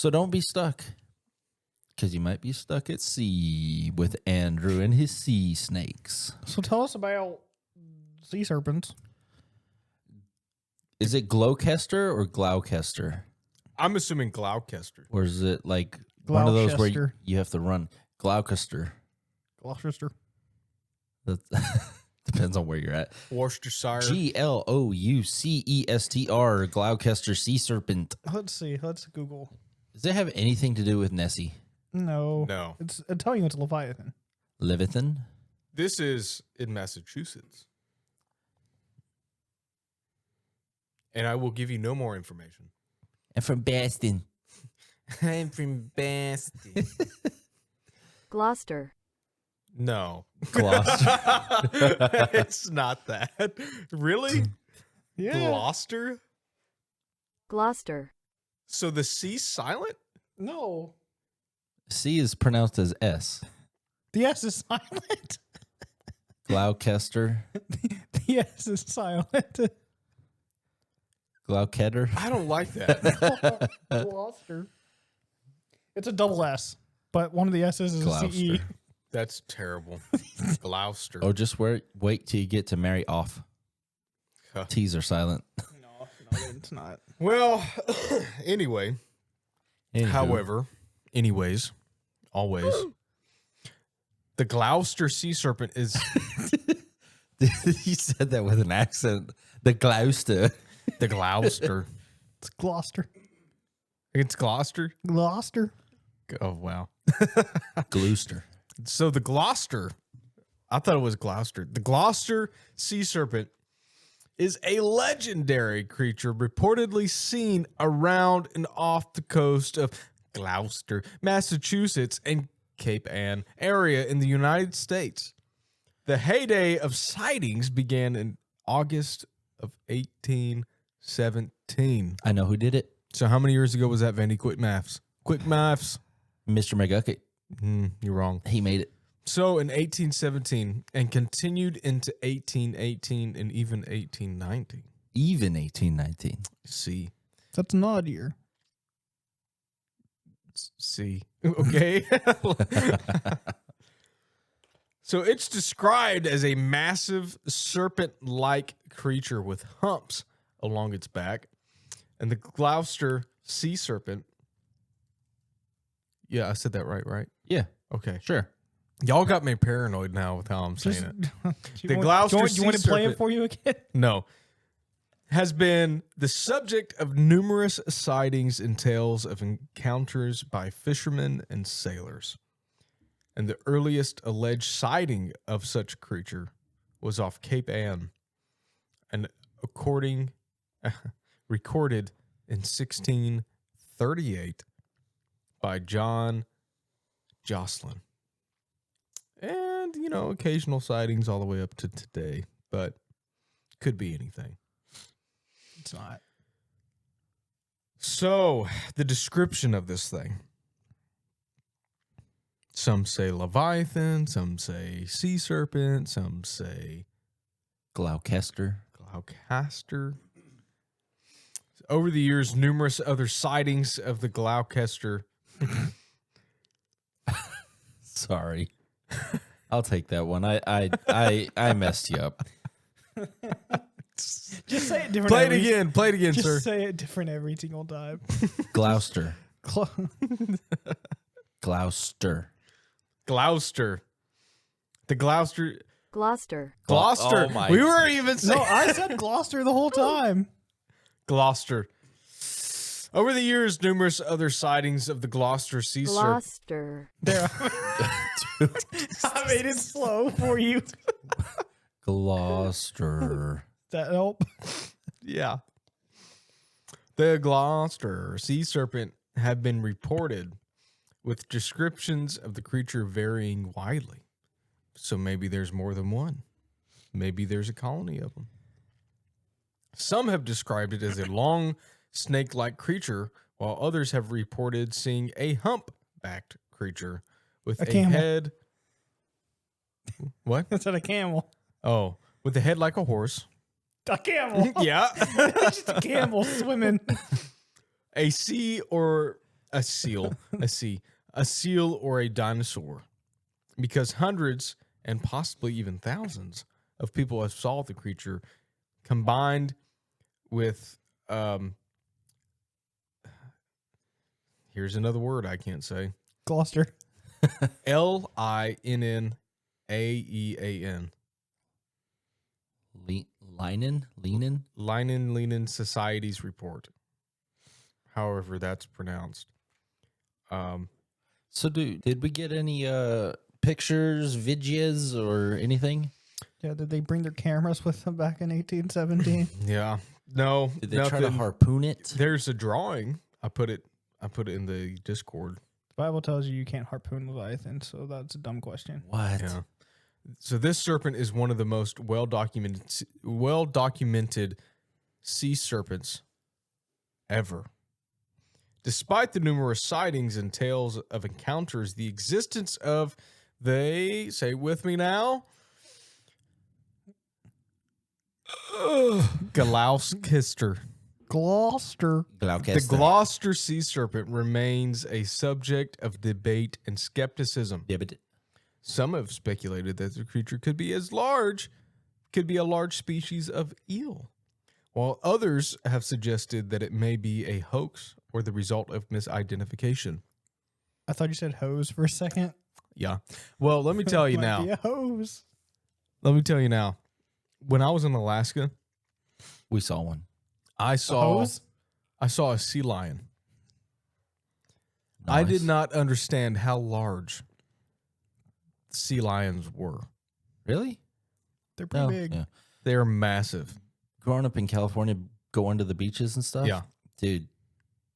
So don't be stuck. Because you might be stuck at sea with Andrew and his sea snakes. So tell us about sea serpents. Is it Gloucester or Gloucester? I'm assuming Gloucester. Or is it like one of those where Gloucester. you have to run? Gloucester. Gloucester. That depends on where you're at. Worcestershire. Gloucester, Gloucester Sea Serpent. Let's see. Let's Google. Does it have anything to do with Nessie? No. No. It's telling you it's Leviathan. Leviathan? This is in Massachusetts. And I will give you no more information. I'm from Boston. I'm from Boston. Gloucester. No. Gloucester. It's not that. Really? Yeah. Gloucester? Gloucester. So the C's silent? No. C is pronounced as S. The S is silent. Gloucester. The S is silent. Gloucester. I don't like that. Gloucester. It's a double S, but one of the S's is a CE. Gloucester. That's terrible. Gloucester. Oh, just wait till you get to Mary off. Huh. T's are silent. No, it's not. Well, anyway. Anywho. However, anyways, always, the Gloucester Sea Serpent is He said that with an accent. The Gloucester. the Gloucester. It's Gloucester. It's Gloucester. Gloucester. Oh wow. Gloucester. So the Gloucester, I thought it was Gloucester. The Gloucester Sea Serpent is a legendary creature reportedly seen around and off the coast of Gloucester, Massachusetts, and Cape Ann area in the United States. The heyday of sightings began in August of 1817. I know who did it. So how many years ago was that, Vandy? Quick maths. Quick maths. Mr. McGucket. You're wrong. He made it. So in 1817 and continued into 1818 and even 1819. Even 1819. See. That's an odd year. See. Okay. So it's described as a massive serpent-like creature with humps along its back. And the Gloucester Sea Serpent. Yeah, I said that right? Yeah, Okay. sure. Y'all got me paranoid now with how I'm saying it. The You Gloucester want to Sea play it Serpent. for you again? No. Has been the subject of numerous sightings and tales of encounters by fishermen and sailors. And the earliest alleged sighting of such a creature was off Cape Ann, and recorded in 1638 by John Jocelyn. And, occasional sightings all the way up to today, but could be anything. It's not. So, the description of this thing. Some say Leviathan, some say sea serpent, some say Gloucester. Gloucester. Over the years, numerous other sightings of the Gloucester. Sorry. I'll take that one. I messed you up. Just say it different. Play it again, Just sir. say it different every single time. Gloucester. Gloucester. Gloucester. The Gloucester. Gloucester. Gloucester. Oh my- We were even saying No, I said Gloucester the whole time. Gloucester. Over the years, numerous other sightings of the Gloucester Sea Serpent. Gloucester. There. I made it slow for you. Gloucester. That help? Yeah. The Gloucester Sea Serpent have been reported with descriptions of the creature varying widely. So maybe there's more than one. Maybe there's a colony of them. Some have described it as a long, snake-like creature, while others have reported seeing a hump-backed creature with A a camel. head. What? That's a camel. Oh, with a head like a horse. A camel. Yeah. It's just a camel swimming. A sea or a seal, a seal or a dinosaur, because hundreds and possibly even thousands of people have saw the creature, combined with here's another word I can't say. Gloucester. Linnean. Leinen Society's report. However that's pronounced. So, did we get any pictures, videos, or anything? Yeah, did they bring their cameras with them back in 1817? Yeah. No. Did they try to nothing. harpoon it? There's a drawing. I put it in the Discord. The Bible tells you can't harpoon Leviathan, so that's a dumb question. What? Yeah. So this serpent is one of the most well documented sea serpents ever. Despite the numerous sightings and tales of encounters, the existence of say with me now, Gloucester. Gloucester. The Gloucester Sea Serpent remains a subject of debate and skepticism. Yeah, but Some have speculated that the creature could be a large species of eel, while others have suggested that it may be a hoax or the result of misidentification. I thought you said hose for a second. Yeah. Well, let me tell you Might now. be a hose. Let me tell you now. When I was in Alaska, we saw one. I A saw hose? a sea lion. I did Nice. not understand how large sea lions were. Really. They're pretty No. big. Yeah. They are massive. Growing up in California, going to the beaches and stuff. Yeah. Dude,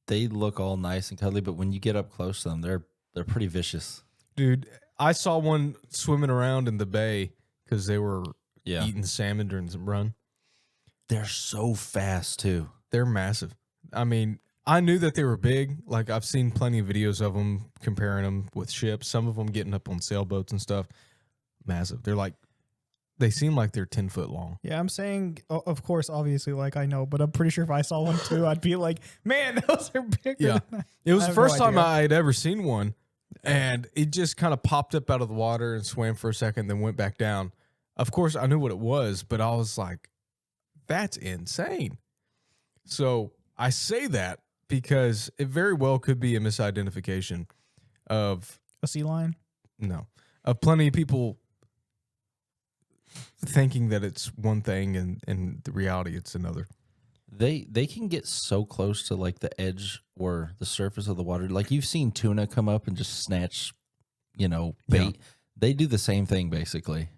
they look all nice and cuddly, but when you get up close to them, they're pretty vicious. Dude, I saw one swimming around in the bay because they were Yeah. eating salmon during some run. They're so fast too. They're massive. I mean, I knew that they were big. Like, I've seen plenty of videos of them comparing them with ships. Some of them getting up on sailboats and stuff. Massive. They seem like they're 10 foot long. Yeah, I'm saying, of course, obviously, like I know, but I'm pretty sure if I saw one too, I'd be like, man, those are bigger. Yeah. than It was I the have no first time idea. I had ever seen one, and it just kind of popped up out of the water and swam for a second, then went back down. Of course, I knew what it was, but I was like, that's insane. So I say that because it very well could be a misidentification of a sea lion. of plenty of people thinking that it's one thing and in the reality it's another. They can get so close to like the edge or the surface of the water. Like you've seen tuna come up and just snatch, bait. Yeah. They do the same thing basically.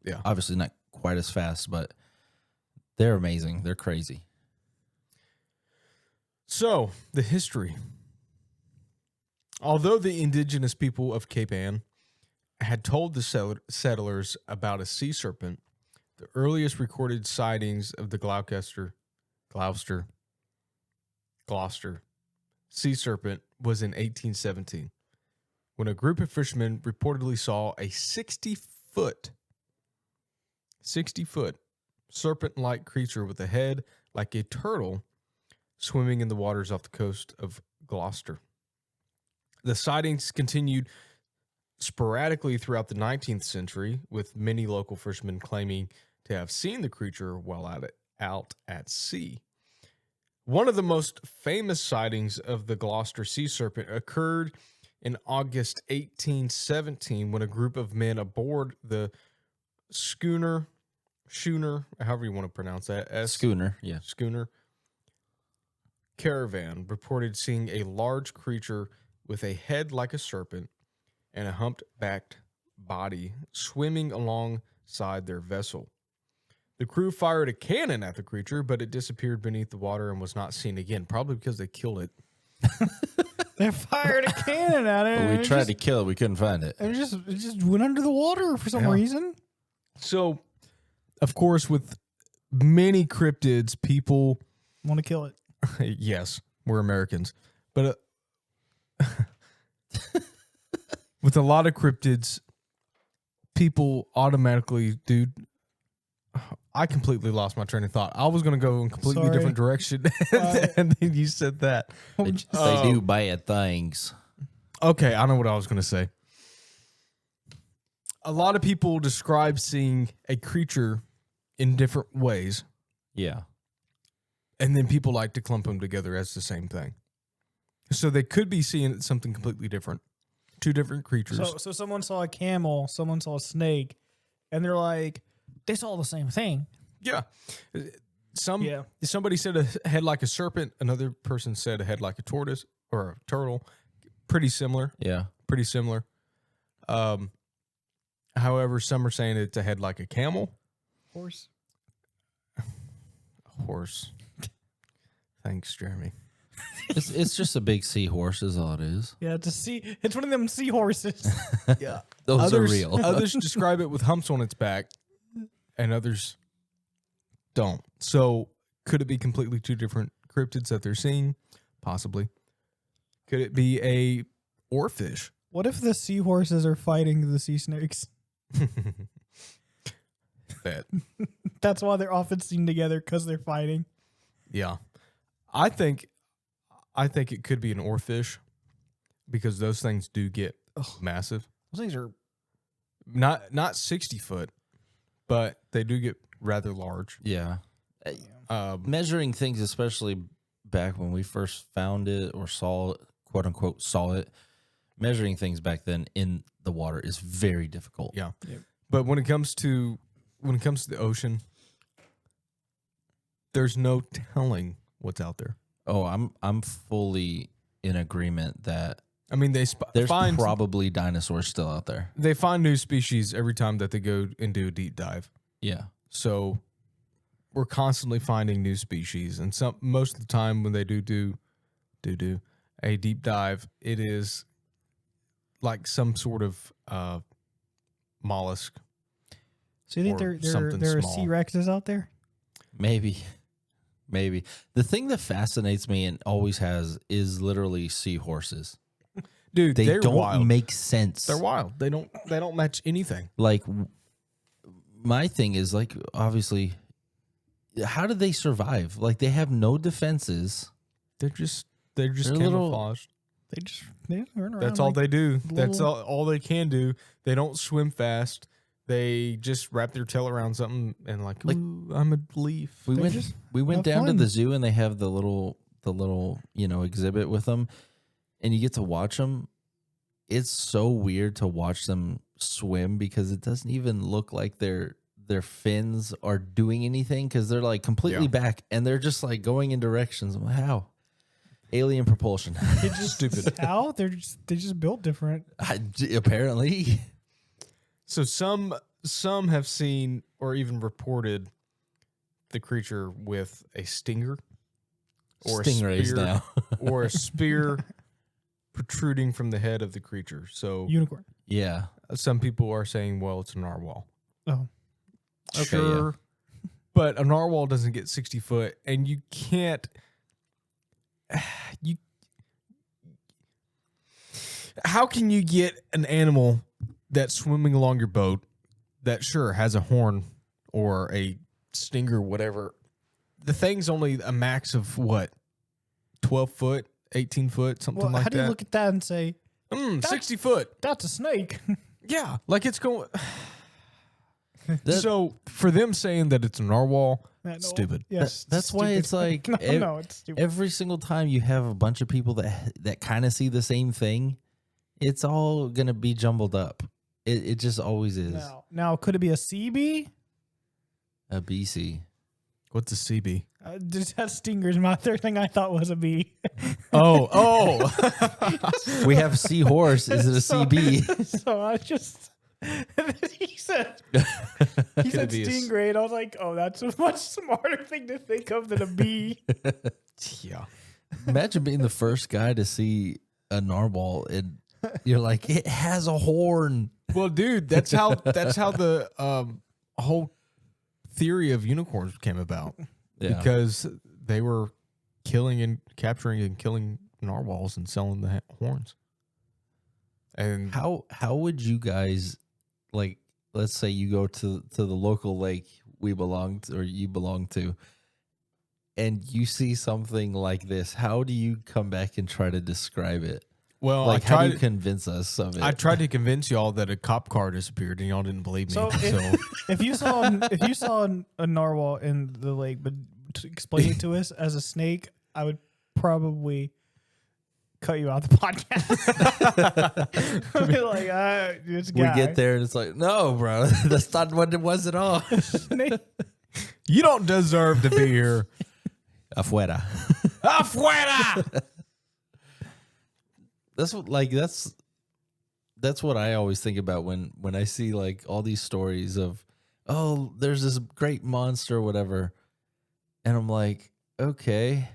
Yeah. Obviously not quite as fast, but they're amazing. They're crazy. So, the history. Although the indigenous people of Cape Ann had told the settlers about a sea serpent, the earliest recorded sightings of the Gloucester sea serpent was in 1817, when a group of fishermen reportedly saw a 60-foot serpent-like creature with a head like a turtle swimming in the waters off the coast of Gloucester. The sightings continued sporadically throughout the 19th century, with many local fishermen claiming to have seen the creature while out at sea. One of the most famous sightings of the Gloucester Sea Serpent occurred in August 1817 when a group of men aboard the schooner, however you want to pronounce that, Schooner, yeah. schooner caravan reported seeing a large creature with a head like a serpent and a humped-backed body swimming alongside their vessel. The crew fired a cannon at the creature, but it disappeared beneath the water and was not seen again, probably because they killed it. They fired a cannon at it. But and we it tried just- to kill it. We couldn't find it. And it just went under the water for some Yeah. reason. So, of course, with many cryptids, people Want to kill it. yes, we're Americans. But with a lot of cryptids, people automatically, dude, I completely lost my train of thought. I was going to go in a completely Sorry. different direction, and then you said that. They do bad things. Okay, I know what I was going to say. A lot of people describe seeing a creature in different ways, Yeah. and then people like to clump them together as the same thing. So they could be seeing something completely different. Two different creatures. So someone saw a camel, someone saw a snake, and they're like, they saw the same thing. Yeah. Yeah. Somebody said a head like a serpent. Another person said a head like a tortoise or a turtle. Pretty similar. Yeah. Pretty similar. However, some are saying it's a head like a camel. Horse. A horse. Thanks, Jeremy. It's just a big seahorse is all it is. Yeah, it's one of them seahorses. Yeah. Those are real. Others describe it with humps on its back, and others don't. So could it be completely two different cryptids that they're seeing? Possibly. Could it be a oarfish? What if the seahorses are fighting the sea snakes? That. That's why they're often seen together, because they're fighting. Yeah. I think it could be an oarfish because those things do get massive. Those things are. Not 60 foot, but they do get rather large. Yeah. Measuring things, especially back when we first found it or saw it, quote unquote, saw it, measuring things back then in the water is very difficult. Yeah. Yep. But when it comes to the ocean, there's no telling what's out there. Oh, I'm fully in agreement that I mean, there's probably dinosaurs still out there. they find new species every time that they go and do a deep dive. Yeah. So we're constantly finding new species, and most of the time when they do a deep dive, it is like some sort of mollusk. So you think Or there something are small. sea Rexes out there? Maybe. The thing that fascinates me and always has is literally seahorses. Dude, They they're don't wild. make sense. They're wild. They don't match anything. Like, my thing is, like, obviously, how do they survive? Like, they have no defenses. They're just They're little- camouflaged. They run around. That's all they do. That's little- all they can do. They don't swim fast. They just wrap their tail around something and like, ooh, I'm a leaf. We They went just down have to fun. the zoo and they have the little exhibit with them, and you get to watch them. It's so weird to watch them swim because it doesn't even look like their fins are doing anything because they're like completely back and they're just like going in directions. I'm like, how? Alien propulsion. It's just Stupid. How they just built different. Apparently. So some have seen or even reported the creature with a stinger or Stingrays a spear now. or a spear protruding from the head of the creature. So Unicorn. Yeah. some people are saying, well, it's a narwhal. Oh, Okay, Sure. But a narwhal doesn't get 60 foot, and you can't. How can you get an animal that's swimming along your boat that sure has a horn or a stinger, whatever? The thing's only a max of what, 12 foot, 18 foot, something well, like how do you that. look at that and say 60 foot. that's a snake? Yeah, like it's going. That- So for them saying that it's a narwhal, No, stupid. Yes, That's why stupid. it's like no, it's stupid. every single time you have a bunch of people that kind of see the same thing, it's all gonna be jumbled up. It just always is. Now, could it be a CB? A BC. What's a CB? Just has stingers. My third thing I thought was a bee. Oh. We have seahorse. Is it a CB? So I just he said Could be a stingray, and I was like, oh, that's a much smarter thing to think of than a bee. Yeah. Imagine being the first guy to see a narwhal and you're like, it has a horn. Well, dude, that's how the whole theory of unicorns came about. Yeah. Because they were capturing and killing narwhals and selling the horns. And How would you guys, like, let's say you go to the local lake we belong to, or you belong to, and you see something like this, how do you come back and try to describe it? Well, Like, how do you convince us of it? I tried to convince y'all that a cop car disappeared, and y'all didn't believe me. So if you saw a narwhal in the lake, but to explain it to us as a snake, I would probably cut you out the podcast. I'd be like, this we guy. get there and it's like, no, bro, that's not what it was at all. Snake. You don't deserve to be here. Afuera. Afuera! That's what I always think about when I see like all these stories of, oh, there's this great monster or whatever. And I'm like, okay.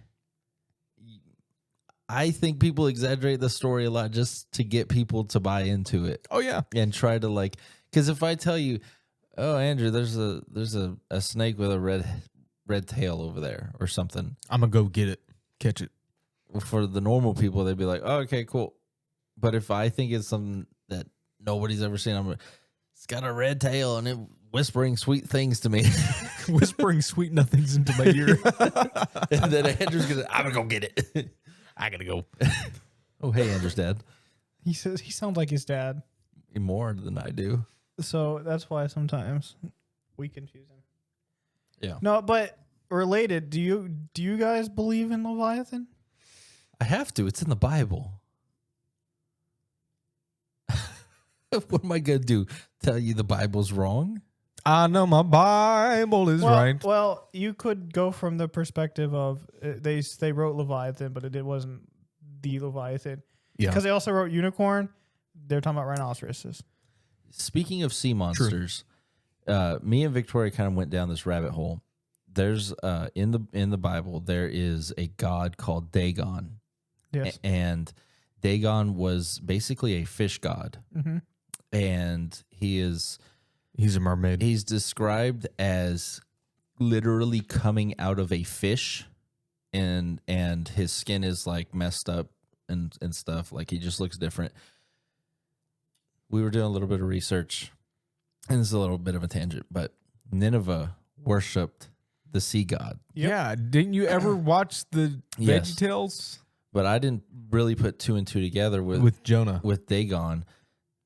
I think people exaggerate the story a lot just to get people to buy into it. Oh, yeah. And try to like, because if I tell you, oh, Andrew, there's a snake with a red tail over there or something. I'm going to go get it. Catch it. For the normal people, they'd be like, oh, okay, cool. But if I think it's something that nobody's ever seen, it's got a red tail and it whispering sweet things to me. Whispering sweet nothings into my ear. And then Andrew's I'm gonna go get it. I got to go. Oh, hey, Andrew's dad. He says he sounds like his dad, More than I do. so that's why sometimes we confuse him. Yeah. No, but related, do you guys believe in Leviathan? I have to. It's in the Bible. What am I going to do? Tell you the Bible's wrong? I know my Bible is right. Well, you could go from the perspective of they wrote Leviathan, but it wasn't the Leviathan. Yeah. Because they also wrote unicorn. They're talking about rhinoceroses. Speaking of sea monsters, me and Victoria kind of went down this rabbit hole. There's in the Bible there is a god called Dagon. Yes. And Dagon was basically a fish god. Mm-hmm. And he's a mermaid. He's described as literally coming out of a fish, and his skin is like messed up and stuff. Like he just looks different. We were doing a little bit of research, and this is a little bit of a tangent, but Nineveh worshipped the sea god. Yep. Yeah. Didn't you ever watch the Yes. VeggieTales But I didn't really put two and two together with Jonah? with Dagon.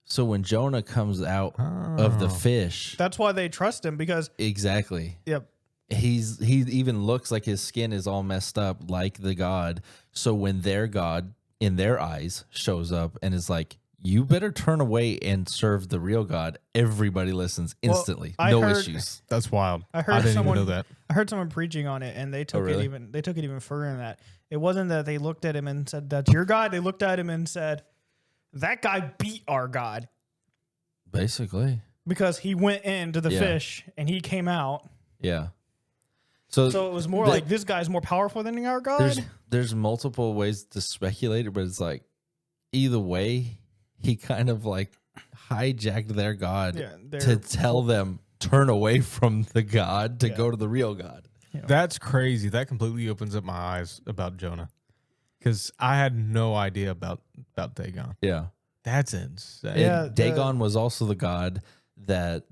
So when Jonah comes out of the fish, That's why they trust him because exactly. yep. He even looks like his skin is all messed up like the god. So when their god in their eyes shows up and is like, you better turn away and serve the real god, everybody listens instantly. I no heard- issues. That's wild. I heard didn't someone even know that. I heard someone preaching on it, and they took really? they took it even further than that. It wasn't that they looked at him and said, "That's your God." They looked at him and said, "That guy beat our God Basically. because he went into the Yeah. fish and he came out." Yeah. So So it was more like this guy's more powerful than our God. there's multiple ways to speculate it, but it's like either way, he kind of like hijacked their god Yeah, to tell them turn away from the god to Yeah. go to the real god. That's crazy. That completely opens up my eyes about Jonah, because I had no idea about Dagon. Yeah. That's insane. Yeah. Dagon was also the god that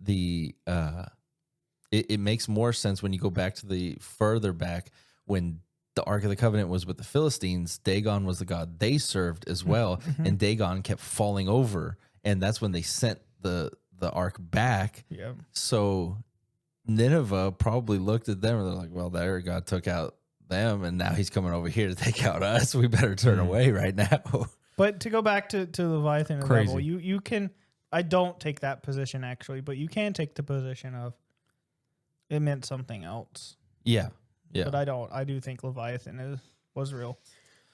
it makes more sense when you go back to the further back when the Ark of the Covenant was with the Philistines. Dagon was the god they served as well, and Dagon kept falling over, and that's when they sent the Ark back. Yeah. So Nineveh probably looked at them and they're like, well, their god took out them, and now he's coming over here to take out us. We better turn away right now. But to go back to Leviathan and Crazy. Rebel, you can. I don't take that position actually, but you can take the position of it meant something else. Yeah. Yeah. But I don't. I do think Leviathan was real.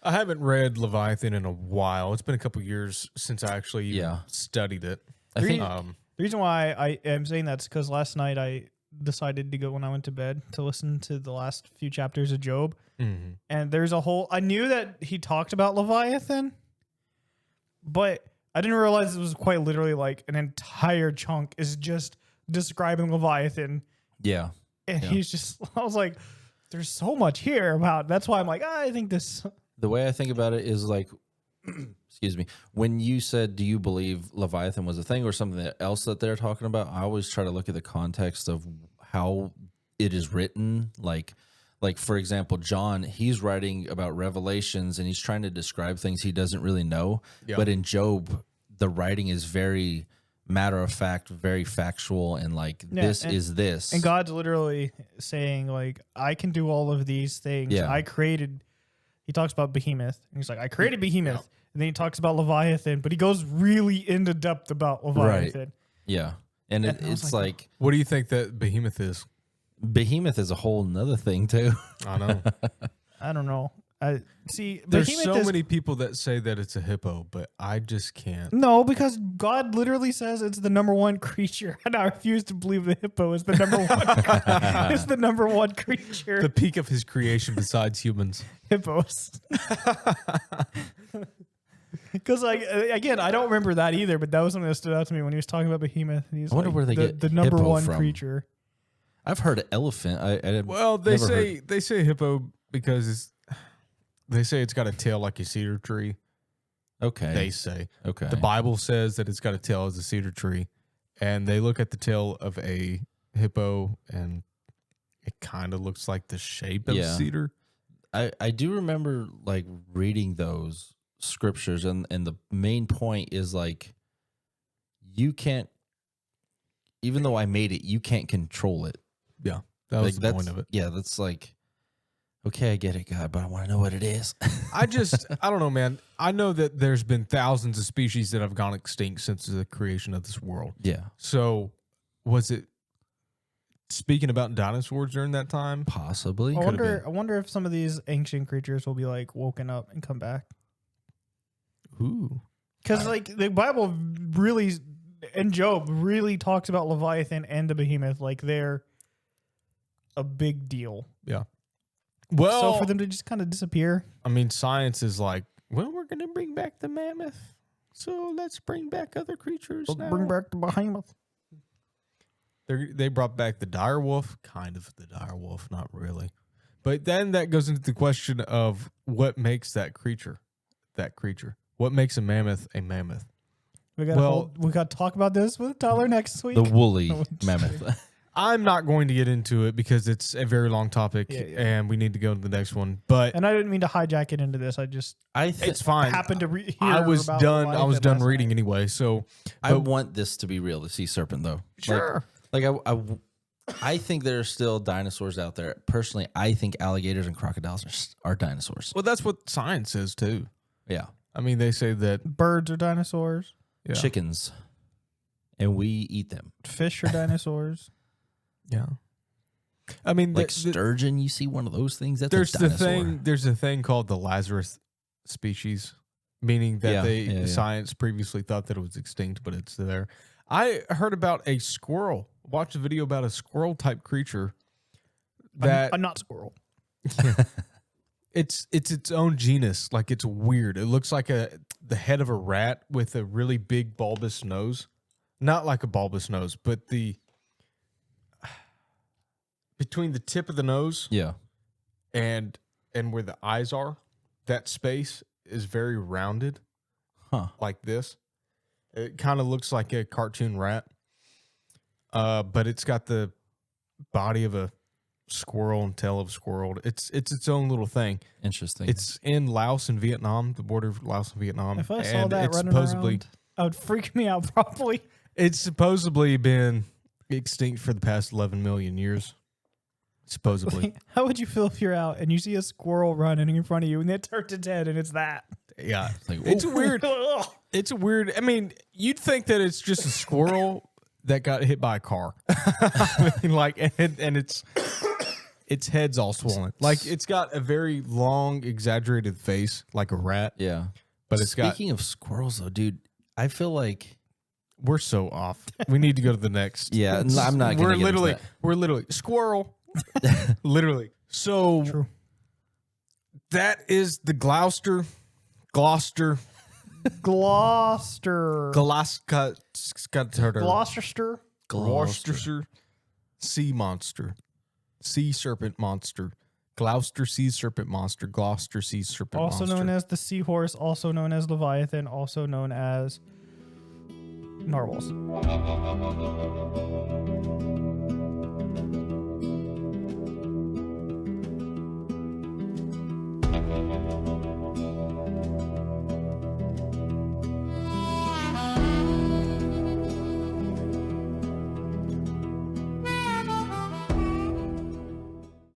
I haven't read Leviathan in a while. It's been a couple years since I actually even studied it. I think The reason why I am saying that's because last night I decided to go when I went to bed to listen to the last few chapters of Job, and there's a whole. I knew that he talked about Leviathan, but I didn't realize it was quite literally like an entire chunk is just describing Leviathan, yeah. and Yeah. he's just. I was like, "There's so much here about." That's why I'm like, I think this. The way I think about it is like, excuse me, when you said, do you believe Leviathan was a thing or something else that they're talking about? I always try to look at the context of how it is written. Like for example, John, he's writing about Revelations and he's trying to describe things he doesn't really know. Yeah. But in Job, the writing is very matter of fact, very factual, and like this is this. And God's literally saying, like, I can do all of these things. Yeah. I created. He talks about Behemoth, and he's like, I created Behemoth, and then he talks about Leviathan, but he goes really into depth about Leviathan. Right. Yeah, and it's like What do you think that behemoth is? Behemoth is a whole nother thing too. I know. I don't know. I see. There's Behemoth so is, many people that say that it's a hippo, but I just can't. No, because God literally says it's the number one creature, and I refuse to believe the hippo is the number one. It's the number one creature. The peak of his creation besides humans. Hippos. Because like again, I don't remember that either, but that was something that stood out to me when he was talking about Behemoth. And he's I wonder like, where they get the number hippo one from. creature. I've heard elephant. I Well, they never heard- say hippo because they say it's got a tail like a cedar tree. Okay. They say. Okay. The Bible says that it's got a tail as a cedar tree, and they look at the tail of a hippo, and it kind of looks like the shape of Yeah. cedar. I do remember like reading those scriptures, and the main point is like you can't, even though I made it, you can't control it. Yeah, that was Like, the point of it. Yeah, that's like, okay, I get it, God, but I want to know what it is. I don't know, man. I know that there's been thousands of species that have gone extinct since the creation of this world. Yeah, So, was it speaking about dinosaurs during that time? possibly. I wonder if some of these ancient creatures will be like woken up and come back. Ooh. Because like the Bible really and Job really talks about Leviathan and the Behemoth like they're a big deal. Yeah. Well, So for them to just kind of disappear, I mean, science is like, well, we're going to bring back the mammoth. So let's bring back other creatures. now. bring back the Behemoth. They brought back the dire wolf, kind of the dire wolf, not really. But then that goes into the question of what makes that creature. What makes a mammoth a mammoth? We got to talk about this with Tyler next week. The woolly No, it's- mammoth. I'm not going to get into it because it's a very long topic Yeah. and we need to go to the next one. But And I didn't mean to hijack it into this. I just it's fine. happened to hear I was about done. Leviathan I was done last reading night. anyway. So I but- want this to be real, the sea serpent, though. Sure. Like I think there are still dinosaurs out there. Personally, I think alligators and crocodiles are dinosaurs. Well, that's what science says too. Yeah. I mean, they say that Birds are dinosaurs. yeah. Chickens. And we eat them. Fish are dinosaurs. Yeah. I mean, Like sturgeon, you see one of those things? That's there's a dinosaur. There's a thing called the Lazarus species, meaning that Yeah, science previously thought that it was extinct, but it's there. I heard about a squirrel. Watched a video about a squirrel type creature that a not squirrel. it's its own genus. Like it's weird. It looks like the head of a rat with a really big bulbous nose. Not like a bulbous nose, but between the tip of the nose Yeah. and where the eyes are, that space is very rounded, like this. It kind of looks like a cartoon rat, but it's got the body of a squirrel and tail of a squirrel. It's its own little thing. Interesting. It's in Laos and Vietnam, the border of Laos and Vietnam. If I saw and that it's running around, that would freak me out probably. It's supposedly been extinct for the past 11 million years. Supposedly. How would you feel if you're out and you see a squirrel running in front of you and it turns its head and it's that? Yeah. like, It's ooh. weird. Ugh. It's a weird. I mean, you'd think that it's just a squirrel that got hit by a car. I mean, like, and its head's all swollen. Like, it's got a very long, exaggerated face, like a rat. Yeah. But it's got. Speaking of squirrels, though, dude, I feel like We're so off. We need to go to the next. Yeah, I'm not gonna get into that. We're literally squirrel. Literally. So True. that is the Gloucester Gloucester. Gloucester Gloucestershire. sea monster, sea serpent monster, Gloucester Sea Serpent monster, Gloucester Sea Serpent Also monster. known as the seahorse, also known as Leviathan, also known as narwhals.